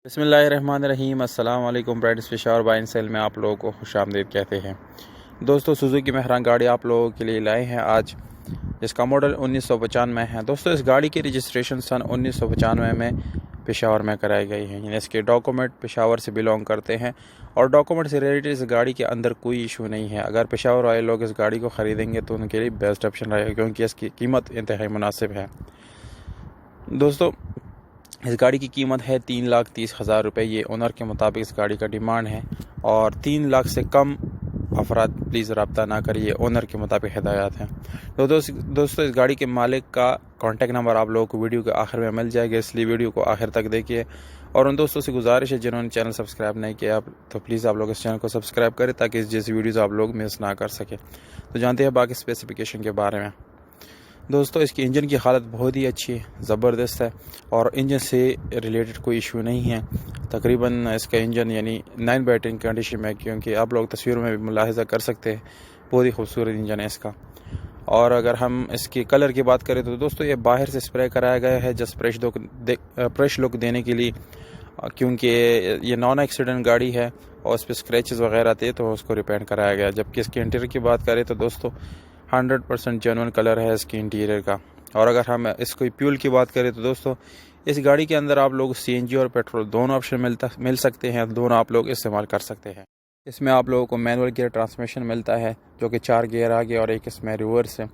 बिस्मिल्लाहिर्रहमानिर्रहीम। अस्सलाम वालेकुम। Brides Peshawar buy and sell में आप लोगों को खुशामदीद कहते हैं। दोस्तों, सुजुकी मेहरान गाड़ी आप लोगों के लिए लाए हैं आज, जिसका मॉडल 1995 है। दोस्तों, इस गाड़ी की रजिस्ट्रेशन सन 1995 में पेशावर में कराई गई है। यानी इसके डॉक्यूमेंट पेशावर से बिलोंग करते हैं और डॉक्यूमेंट से रिलेटेड इस गाड़ी के अंदर कोई इशू नहीं है। अगर पेशावर वाले लोग इस गाड़ी को ख़रीदेंगे तो उनके लिए बेस्ट ऑप्शन रहेगा, क्योंकि इसकी कीमत इंतहाई मुनासिब है। दोस्तों, इस गाड़ी की कीमत है 3,30,000 रुपये। ये ओनर के मुताबिक इस गाड़ी का डिमांड है और 3 लाख से कम अफराद प्लीज़ रब्ता ना करिए, ओनर के मुताबिक हिदायत हैं। तो दोस्तों इस गाड़ी के मालिक का कॉन्टैक्ट नंबर आप लोगों को वीडियो के आखिर में मिल जाएगा, इसलिए वीडियो को आखिर तक देखिए। और उन दोस्तों से गुजारिश है जिन्होंने चैनल सब्सक्राइब नहीं किया तो प्लीज़ आप लोग इस चैनल को सब्सक्राइब करें, ताकि इस जैसी वीडियोज़ आप लोग मिस ना कर सकें। तो जानते हैं बाकी स्पेसिफिकेशन के बारे में। दोस्तों, इसकी इंजन की हालत बहुत ही अच्छी है, ज़बरदस्त है और इंजन से रिलेटेड कोई इशू नहीं है। तकरीबन इसका इंजन यानी 9 बैटरिंग कंडीशन में, क्योंकि आप लोग तस्वीरों में भी मुलाहिजा कर सकते हैं, बहुत ही खूबसूरत इंजन है इसका। और अगर हम इसके कलर की बात करें तो दोस्तों ये बाहर से स्प्रे कराया गया है जस्ट फ्रेश लुक देने के लिए, क्योंकि ये नॉन एक्सीडेंट गाड़ी है और इस पर स्क्रैचेस वगैरह थे तो उसको रिपेयर कराया गया। जबकि इसके इंटीरियर की बात करें तो दोस्तों 100% जेन्युइन कलर है इसके इंटीरियर का। और अगर हम इसको फ्यूल की बात करें तो दोस्तों इस गाड़ी के अंदर आप लोग CNG और पेट्रोल दोनों ऑप्शन मिल सकते हैं, दोनों आप लोग इस्तेमाल कर सकते हैं। इसमें आप लोगों को मैनुअल गियर ट्रांसमिशन मिलता है, जो कि 4 गियर आगे और एक इसमें रिवर्स है।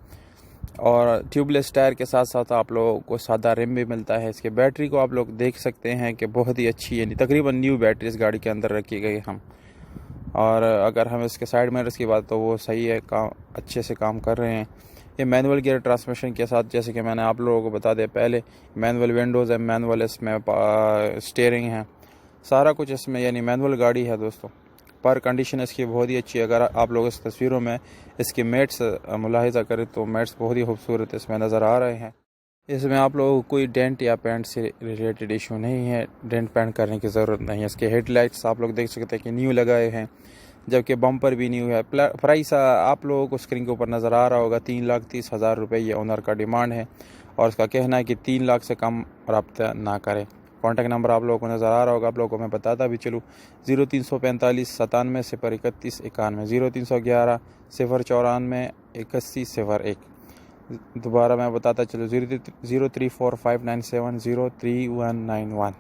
और ट्यूबलेस टायर के साथ साथ आप लोगों को सादा रिम भी मिलता है। इसके बैटरी को आप लोग देख सकते हैं कि बहुत ही अच्छी, यानी तकरीबन न्यू बैटरी इस गाड़ी के अंदर रखी गई हम। और अगर हम इसके साइड मिरर्स की बात तो वो सही है, काम अच्छे से काम कर रहे हैं। ये मैनुअल गियर ट्रांसमिशन के साथ, जैसे कि मैंने आप लोगों को बता दिया पहले, मैनुअल विंडोज़ है, मैनुअल इसमें स्टीयरिंग है, सारा कुछ इसमें, यानी मैनुअल गाड़ी है दोस्तों। पर कंडीशन इसकी बहुत ही अच्छी है। अगर आप लोग इस तस्वीरों में इसके मेट्स मुलाहिजा करें तो मेट्स बहुत ही खूबसूरत इसमें नज़र आ रहे हैं। इसमें आप लोगों को कोई डेंट या पेंट से रिलेटेड इशू नहीं है, डेंट पेंट करने की ज़रूरत नहीं है। इसके हेडलाइट्स आप लोग देख सकते हैं कि न्यू लगाए हैं, जबकि बम्पर भी न्यू है। प्राइस आप लोगों को स्क्रीन के ऊपर नज़र आ रहा होगा, 3,30,000 रुपये ये ओनर का डिमांड है और इसका कहना है कि 3 लाख से कम रब्ता ना करें। कॉन्टैक्ट नंबर आप लोगों को नज़र आ रहा होगा, आप लोगों को मैं बताता भी चलूँ, 0345 97 0 31 91, 0311 094 81 01। दोबारा मैं बताता चलूँ, 034597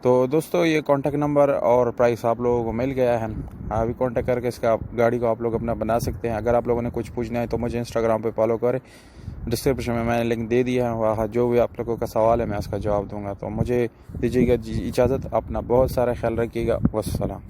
तो दोस्तों ये कॉन्टैक्ट नंबर और प्राइस आप लोगों को मिल गया है। अभी कॉन्टैक्ट करके इसका गाड़ी को आप लोग अपना बना सकते हैं। अगर आप लोगों ने कुछ पूछना है तो मुझे इंस्टाग्राम पे फॉलो करें, डिस्क्रिप्शन में मैंने लिंक दे दिया है, वहाँ जो भी आप लोगों का सवाल है मैं उसका जवाब दूंगा। तो मुझे दीजिएगा इजाज़त, अपना बहुत सारा ख्याल रखिएगा। वस्सलाम।